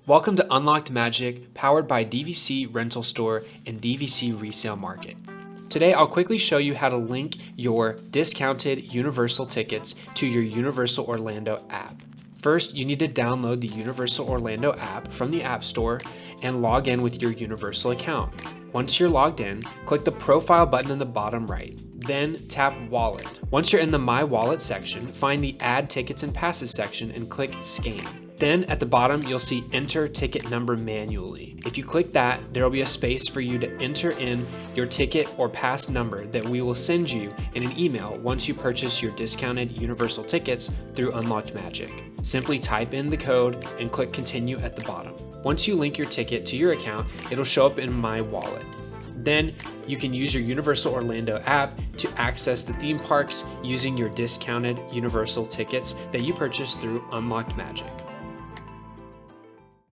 Welcome to Unlocked Magic, powered by DVC Rental Store and DVC Resale Market. Today I'll quickly show you how to link your discounted Universal tickets to your Universal Orlando app. First, you need to download the Universal Orlando app from the App Store and log in with your Universal account. Once you're logged in, click the profile button in the bottom right, then tap Wallet. Once you're in the My Wallet section, find the Add Tickets and Passes section and click Scan. Then at the bottom, you'll see Enter Ticket Number Manually. If you click that, there will be a space for you to enter in your ticket or pass number that we will send you in an email once you purchase your discounted Universal tickets through Unlocked Magic. Simply type in the code and click Continue at the bottom. Once you link your ticket to your account, it'll show up in My Wallet. Then you can use your Universal Orlando app to access the theme parks using your discounted Universal tickets that you purchased through Unlocked Magic.